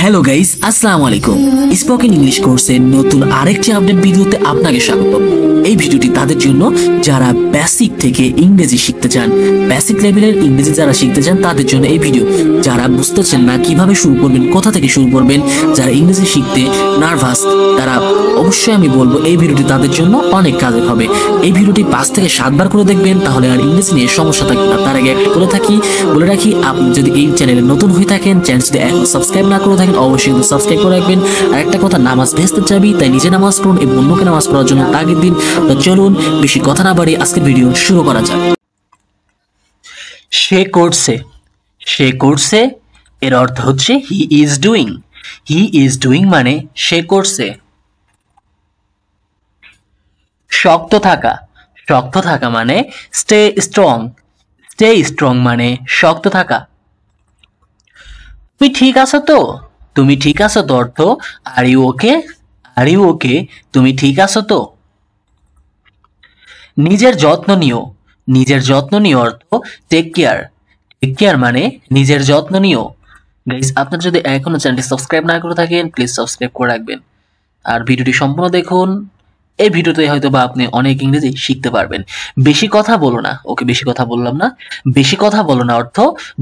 Hello guys, আসসালামু আলাইকুম। Spoken English কোর্সের নতুন আরেকটি আপডেট ভিডিওতে আপনাকে স্বাগত। এই ভিডিওটি তাদের জন্য যারা বেসিক থেকে ইংরেজি শিখতে চান, বেসিক লেভেলের ইংরেজি যারা শিখতে চান তাদের জন্য এই ভিডিও। যারা বুঝতেছেন না কিভাবে শুরু করবেন, কোথা থেকে শুরু করবেন, যারা ইংরেজি শিখতে নার্ভাস, তারা অবশ্যই আমি বলবো এই ভিডিওটি তাদের জন্য অনেক কাজের হবে। এই ভিডিওটি 5 থেকে 7 বার করে দেখবেন, তাহলে আর ইংরেজি নিয়ে সমস্যা থাকবে না। তার আগে একটা বলে রাখি, আপনি যদি এই চ্যানেলে নতুন হয়ে থাকেন, চ্যানেল যদি এখন সাবস্ক্রাইব না করে থাকেন অবশ্যই সাবস্ক্রাইব করে রাখবেন। আর একটা কথা, নামাজ ভেস্তে যাবি, তাই নিজে নামাজ পড়ুন এবং অন্যকে নামাজ পড়ার জন্য তাগিদ দিন। তো চলুন বেশি কথা না বাড়িয়ে আজকের ভিডিও শুরু করা যাক। সে করছে এর অর্থ হচ্ছে হি ইজ ডুইং মানে সে করছে। শক্ত থাকা মানে স্টে স্ট্রং মানে শক্ত থাকা। তুমি ঠিক আছো তো অর্থ আর ইউ ওকে তুমি ঠিক আছো তো। নিজের যত্ন নিও অর্থ টেক কেয়ার মানে নিজের যত্ন নিও। গাইস, আপনারা যদি এখনো চ্যানেলটি সাবস্ক্রাইব না করে থাকেন প্লিজ সাবস্ক্রাইব করে রাখবেন আর ভিডিওটি সম্পূর্ণ দেখুন। এই ভিডিওতে হয়তো বা আপনি অনেক ইংরেজি শিখতে পারবেন। বেশি কথা বলো না, ওকে বেশি কথা বললাম না, বেশি কথা বলো না অর্থ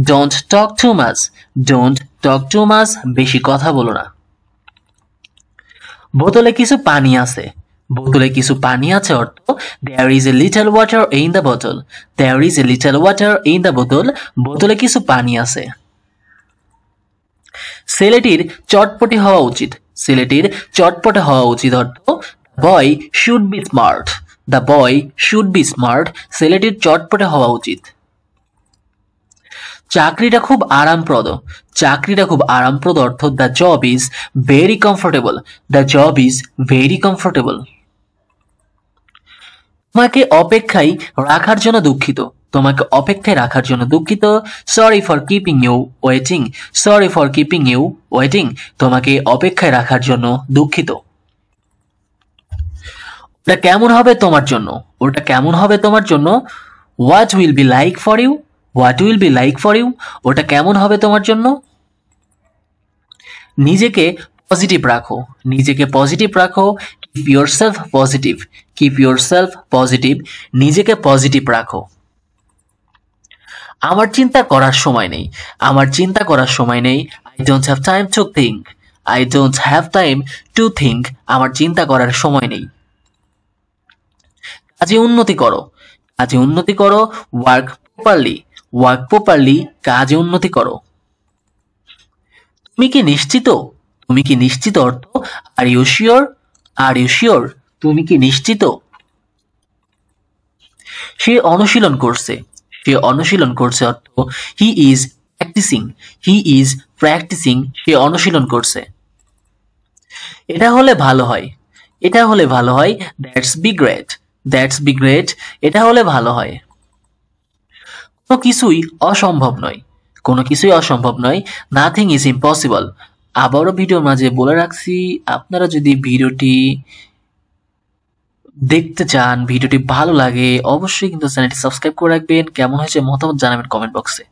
ডোন্ট টক টু মাচ, বেশি কথা বলো না। বোতলে কিছু পানি আছে অর্থ there is a little water in the bottle, বোতলে কিছু পানি আছে। ছেলেটির চটপটে হওয়া উচিত অর্থ boy should be smart, ছেলেটির চটপটে হওয়া উচিত। চাকরিটা খুব আরামপ্রদ অর্থ the job is very comfortable, তোমাকে অপেক্ষায় রাখার জন্য দুঃখিত, sorry for keeping you waiting, তোমাকে অপেক্ষায় রাখার জন্য দুঃখিত। ওটা কেমন হবে তোমার জন্য what will be like for you, ওটা কেমন হবে তোমার জন্য। নিজেকে পজিটিভ রাখো keep yourself positive, নিজেকে পজিটিভ রাখো। আমার চিন্তা করার সময় নেই I don't have time আমার চিন্তা করার সময় নেই। কাজে উন্নতি করো work properly, কাজে উন্নতি করো। তুমি কি নিশ্চিত অর্থ are you sure, তুমি কি নিশ্চিত। সে অনুশীলন করছে অর্থ he is practicing, সে অনুশীলন করছে। এটা হলে ভালো হয় that's be great, এটা হলে ভালো হয়। কোনো কিছুই অসম্ভব নয় nothing is impossible। আবারও ভিডিওর মাঝে বলে রাখছি, আপনারা যদি ভিডিওটি দেখতে চান, ভিডিওটি ভালো লাগে, অবশ্যই কিন্তু চ্যানেলটি সাবস্ক্রাইব করে রাখবেন। কেমন হয়েছে মতামত জানাবেন কমেন্ট বক্সে।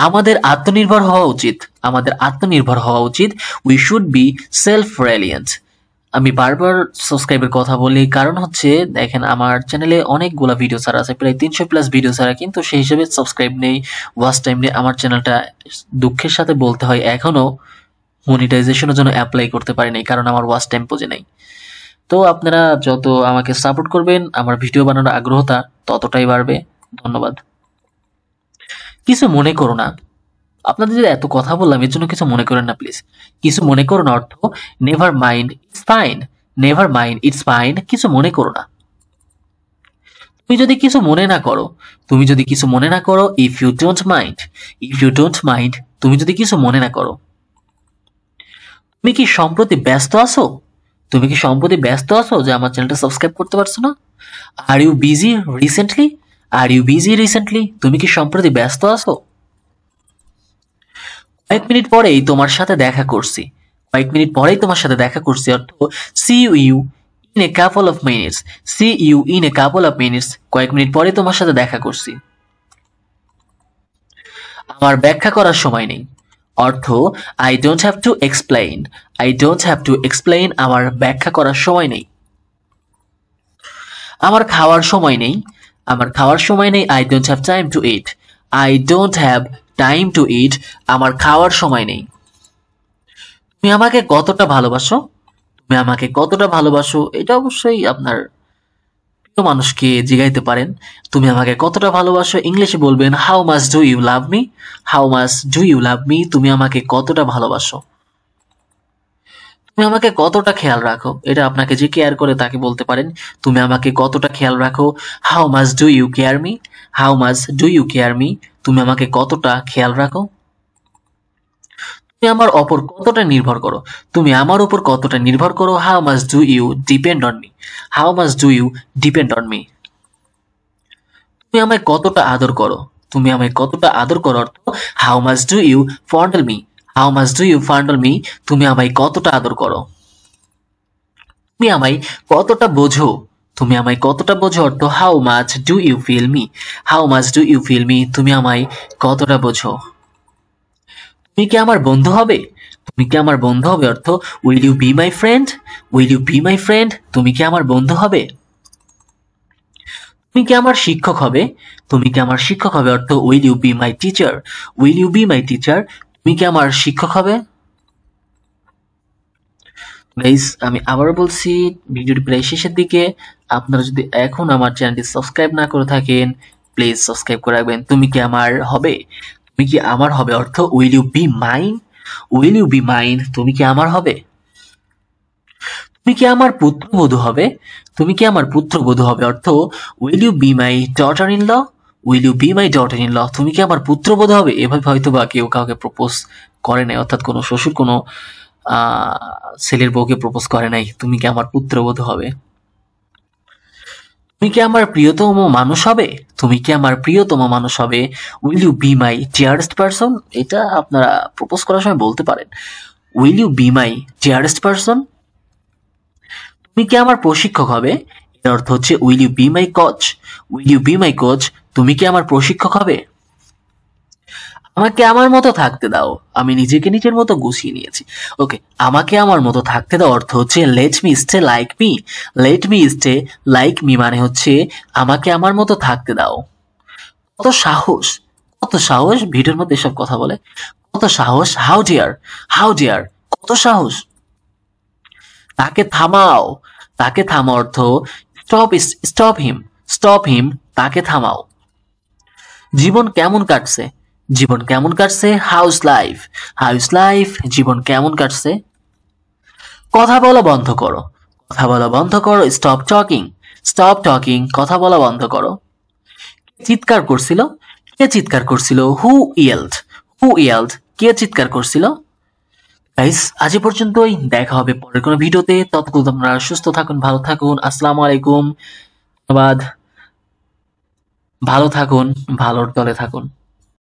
আমাদের আত্মনির্ভর হওয়া উচিত we should be self reliant. আমি বারবার সাবস্ক্রাইবের কথা বলি, কারণ হচ্ছে দেখেন আমার চ্যানেলে অনেকগুলা ভিডিও ছাড়া আছে, প্রায় 300+ ভিডিও ছাড়া, কিন্তু সেই হিসেবে সাবস্ক্রাইব নেই, ওয়াচ টাইম নেই। আমার চ্যানেলটা দুঃখের সাথে বলতে হয় এখনো মনিটাইজেশনের জন্য অ্যাপ্লাই করতে পারি নাই, কারণ আমার ওয়াচ টাইম পৌঁছে নাই। তো আপনারা যত আমাকে সাপোর্ট করবেন আমার ভিডিও বানানোর আগ্রহটা ততটাই বাড়বে। ধন্যবাদ। কিছু মনে করো না, আপনাদের যদি এত কথা বললাম এর জন্য কিছু মনে করেন না প্লিজ। কিছু মনে করো না অর্থ নেভার মাইন্ড ইটস ফাইন, কিছু মনে করো না। তুমি যদি কিছু মনে না করো ইফ ইউ ডোন্ট মাইন্ড, তুমি যদি কিছু মনে না করো। তুমি কি সম্প্রতি ব্যস্ত আছো যে আমার চ্যানেলটা সাবস্ক্রাইব করতে পারছো না। আর ইউ বিজি রিসেন্টলি, তুমি কি সম্প্রতি ব্যস্ত আছো। কয়েক মিনিট পরেই তোমার সাথে দেখা করছি অর্থ see you in a couple of minutes, কয়েক মিনিট পরে তোমার সাথে দেখা করছি। আমার ব্যাখ্যা করার সময় নেই। অর্থ I don't have to explain. I don't have to explain, আমার ব্যাখ্যা করার সময় নেই। আমার খাওয়ার সময় নেই। আমার খাওয়ার সময় নেই। I don't have time to eat. I don't have time to eat, আমার খাওয়ার সময় নেই। তুমি আমাকে কতটা ভালোবাসো? তুমি আমাকে কতটা ভালোবাসো, এটা অবশ্যই আপনার প্রিয় মানুষকে জিগাইতে পারেন। তুমি আমাকে কতটা ভালোবাসো, ইংলিশে বলবেন how much do you love me. How much do you love me, তুমি আমাকে কতটা ভালোবাসো। তুমি আমাকে কতটা খেয়াল রাখো, এটা আপনাকে যে কেয়ার করে তাকে বলতে পারেন তুমি আমাকে কতটা খেয়াল রাখো। How much do you care me. How much do you care me, তুমি আমাকে কতটা খেয়াল রাখো। তুমি আমার ওপর কতটা নির্ভর করো। তুমি আমার উপর কতটা নির্ভর করো। How much do you depend on me. How much do you depend on me. তুমি আমায় কতটা আদর করো। তুমি আমায় কতটা আদর করো অর্থ how much do you fondle me. How much do you fondle me, তুমি আমায় কতটা আদর করো। তুমি আমায় কতটা বোঝো। তুমি আমায় কতটা বোঝো অর্থ how much do you feel me. How much do you feel me, তুমি আমায় কতটা বোঝো। তুমি কি আমার বন্ধু হবে। তুমি কি আমার বন্ধু হবে অর্থ will you be my friend. Will you be my friend, তুমি কি আমার বন্ধু হবে। তুমি কি আমার শিক্ষক হবে। তুমি কি আমার শিক্ষক হবে অর্থ will you be my teacher. Will you be my teacher, তুমি কি আমার শিক্ষক হবে। গাইস আমি আবার বলছি, ভিডিওটি প্রায় শেষের দিকে। আপনারা যদি এখন আমার চ্যানেলটি সাবস্ক্রাইব না করে থাকেন, প্লিজ সাবস্ক্রাইব করে রাখবেন। তুমি কি আমার হবে। তুমি কি আমার হবে অর্থ will you be mine. Will you be mine, তুমি কি আমার হবে। তুমি কি আমার পুত্রবধূ হবে। তুমি কি আমার পুত্রবধূ হবে অর্থ will you be my daughter in law. Will you be my daughter in law, তুমি কি আমার পুত্রবধূ হবে। এভাবে হয়তো বা কেউ কাউকে প্রপোজ করে নাই, অর্থাৎ কোনো শ্বশুর কোনো ছেলের বউকে প্রপোজ করে নাই তুমি কি আমার পুত্রবধূ হবে। তুমি কি আমার প্রিয়তম মানুষ হবে। তুমি কি আমার প্রিয়তম মানুষ হবে। Will you be my dearest person, এটা আপনারা প্রপোজ করার সময় বলতে পারেন। Will you be my dearest person. তুমি কি আমার প্রশিক্ষক হবে। এর অর্থ হচ্ছে will you be my coach. Will you be my coach, তুমি কি আমার প্রশিক্ষক হবে। আমাকে আমার মতো থাকতে দাও। আমি নিজেকে নিজের মতো গুছিয়ে নিয়েছি। ওকে, আমাকে আমার মতো থাকতে দাও অর্থ হচ্ছে let me stay like me. Let me stay like me মানে হচ্ছে আমাকে আমার মতো থাকতে দাও। কত সাহস। কত সাহস, ভিডিওর মধ্যে এসব কথা বলে। কত সাহস, হাউ ডিয়ার। হাউ ডিয়ার, কত সাহস। তাকে থামাও। তাকে থামাও অর্থ stop. Stop him. Stop him, তাকে থামাও। জীবন কেমন কাটছে। জীবন কেমন কাটছে, হাউস লাইফ। হাউস লাইফ, জীবন কেমন কাটছে। কথা বলা বন্ধ করো। কথা বলা বন্ধ করো, স্টপ টকিং। স্টপ টকিং, কথা বলা বন্ধ করো। চিৎকার করছিল। কে চিৎকার করছিল, হু ইয়েলড। হু ইয়েলড, কে চিৎকার করছিল। গাইস আজ এ পর্যন্তই, দেখা হবে পরের কোনো ভিডিওতে। ততক্ষণ আপনারা সুস্থ থাকুন, ভালো থাকুন। আসসালামু আলাইকুম, ধন্যবাদ। ভালো থাকুন, ভালোর দলে থাকুন।